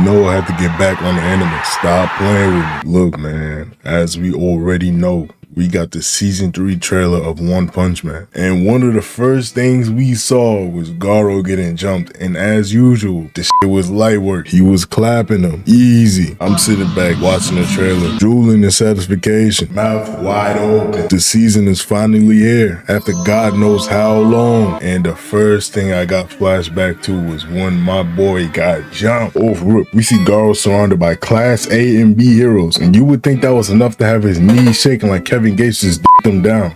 know I have to get back on the anime. Stop playing with me. Look, man, as we already know, we got the season 3 trailer of One Punch Man. And one of the first things we saw was Garou getting jumped. And as usual, the shit was light work. He was clapping them. Easy. I'm sitting back watching the trailer, drooling in satisfaction, mouth wide open. The season is finally here after God knows how long. And the first thing I got flashback to was when my boy got jumped. Off rip, we see Garou surrounded by Class A and B heroes. And you would think that was enough to have his knees shaking like Kevin Gates just d***ed him down.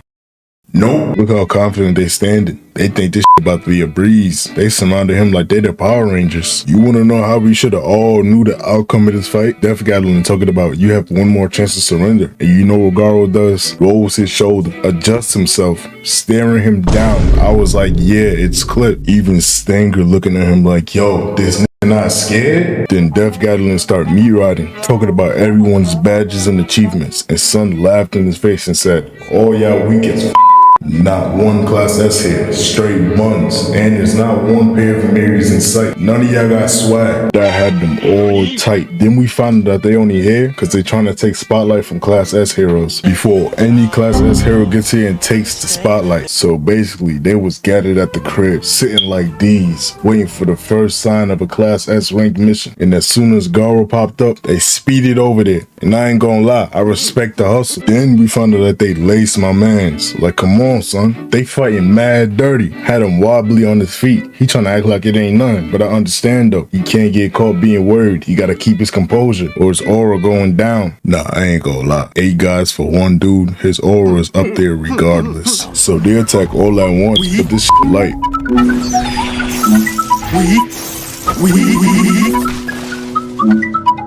Nope. Look how confident they standing. They think this shit about to be a breeze. They surrounded him like they the Power Rangers. You wanna know how we shoulda all knew the outcome of this fight? Def Gatling talking about you have one more chance to surrender. And you know what Garou does? Rolls his shoulder, adjusts himself, staring him down. I was like, yeah, it's clipped. Even Stanger looking at him like, yo, this not scared? Then Def Gatling start meat riding, talking about everyone's badges and achievements. And Sun laughed in his face and said, all y'all weak as f***. Not one Class S here, straight ones, and there's not one pair of mirrors in sight. None of y'all got swag. That had them all tight. Then we found out they only here because they trying to take spotlight from Class S heroes before any Class S hero gets here and takes the spotlight. So basically, they was gathered at the crib, sitting like these, waiting for the first sign of a Class S ranked mission. And as soon as Garou popped up, they speeded over there. And I ain't gonna lie, I respect the hustle. Then we found out that they laced my mans. Like, come on, son. They fighting mad dirty. Had him wobbly on his feet. He trying to act like it ain't nothing. But I understand though. He can't get caught being worried. He gotta keep his composure or his aura going down. Nah, I ain't gonna lie. 8 guys for one dude. His aura is up there regardless. So they attack all at once, but this shit light.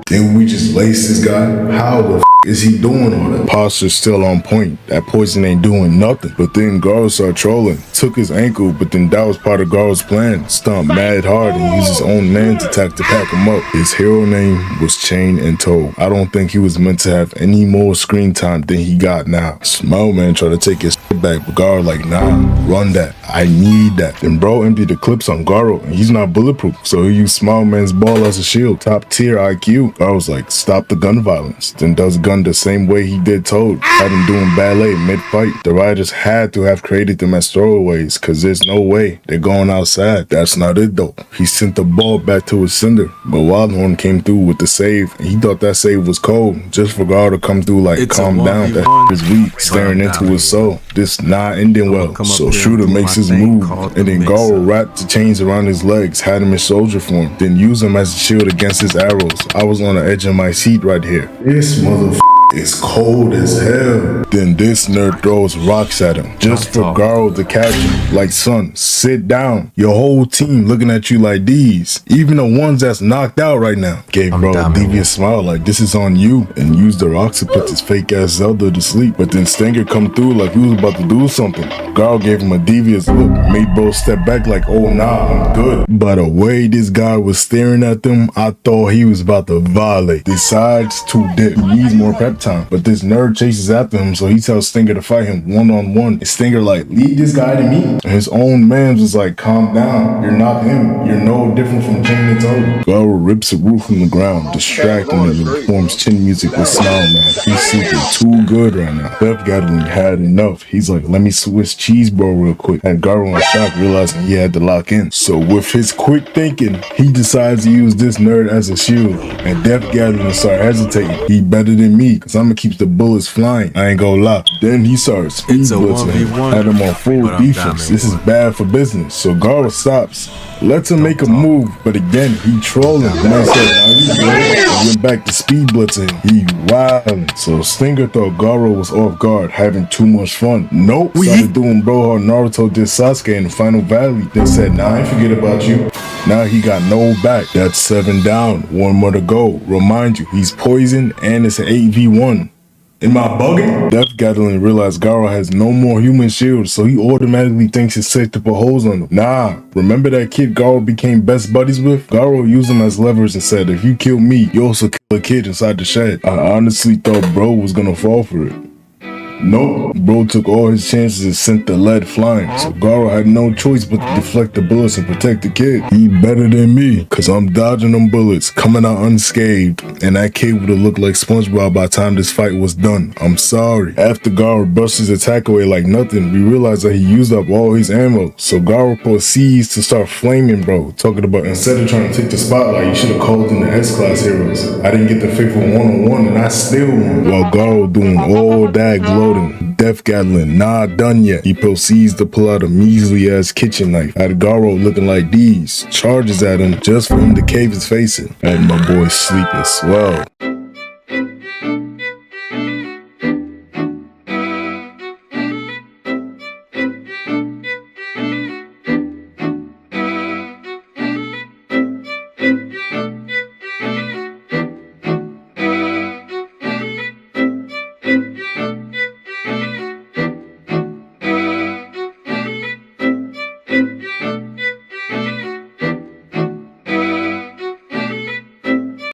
Then we just lace this guy. How the f is he doing all that? Posture's still on point. That poison ain't doing nothing. But then Garou started trolling. Took his ankle, but then that was part of Garou's plan. Stomped mad hard and used his own man's attack to pack him up. His hero name was Chain and Toe. I don't think he was meant to have any more screen time than he got now. Smile Man tried to take his shit back, but Garou like, nah, run that. I need that. Then bro emptied the clips on Garou, and he's not bulletproof, so he used Smile Man's ball as a shield. Top tier IQ. Garou's like, stop the gun violence. Then does gun the same way he did Toad. Had him doing ballet mid-fight. The writers had to have created them as throwaways, cause there's no way they're going outside. That's not it though. He sent the ball back to his sender, but Wildhorn came through with the save, and he thought that save was cold, just for Garou to come through like, it's calm down, that is weak, staring into his soul. This not ending well. So Shooter makes his move, and then Garou wrapped the chains around his legs, had him in soldier form, then used him as a shield against his arrows. I was on the edge of my seat right here. This motherfucker is cold as hell. Then this nerd throws rocks at him, just for Garou to catch him. Like, son, sit down. Your whole team looking at you like these. Even the ones that's knocked out right now. Gave bro a devious smile like, this is on you, and used the rocks to put this fake ass Zelda to sleep. But then Stanger come through like he was about to do something. Garou gave him a devious look, made bro step back like, oh nah, I'm good. By the way this guy was staring at them, I thought he was about to violate. Decides to dip. He needs more prep time, but this nerd chases after him, so he tells Stinger to fight him one-on-one. And Stinger like, lead this guy to me. And his own man was like, calm down, you're not him. You're no different from Chain and Toad. Garou rips a roof from the ground, distracting him, and performs chin music with Smile Man. He's sleeping too good right now. Def Gatling had enough. He's like, let me Swiss cheese bro real quick. And Garou in shock, realizing he had to lock in. So with his quick thinking, he decides to use this nerd as a shield. And Def Gatling start hesitating. He better than me, cause I'ma keep the bullets flying. I ain't gonna lie. Then he started speed blitzing him, had him on full defense. This is bad for business. So Garou stops, lets him make a move, but again he trolling. Then I said, nah, he's good. I went back to speed blitzing. He wildin'. So Stinger thought Garou was off guard, having too much fun. Nope. Started doing bro how Naruto did Sasuke in the Final Valley. Then said, nah, I ain't forget about you. Now he got no back. That's 7 down, 1 more to go. Remind you, he's poisoned and it's an 8v1. Am I bugging? Def Gatling realized Garou has no more human shields, so he automatically thinks it's safe to put holes on him. Nah, remember that kid Garou became best buddies with? Garou used them as levers and said, if you kill me, you also kill a kid inside the shed. I honestly thought bro was gonna fall for it. Nope. Bro took all his chances and sent the lead flying. So Garou had no choice but to deflect the bullets and protect the kid. He better than me, cause I'm dodging them bullets, coming out unscathed, and that kid would've looked like SpongeBob by the time this fight was done. I'm sorry. After Garou brushed his attack away like nothing, we realized that he used up all his ammo. So Garou proceeds to start flaming bro, talking about instead of trying to take the spotlight, you should've called in the S-Class heroes. I didn't get the faithful one-on-one and I still won. While Garou doing all that gloating, Death Gatling, not done yet. He proceeds to pull out a measly ass kitchen knife. Had Garou looking like these, charges at him just for him to cave his face in. Had my boy sleeping swell.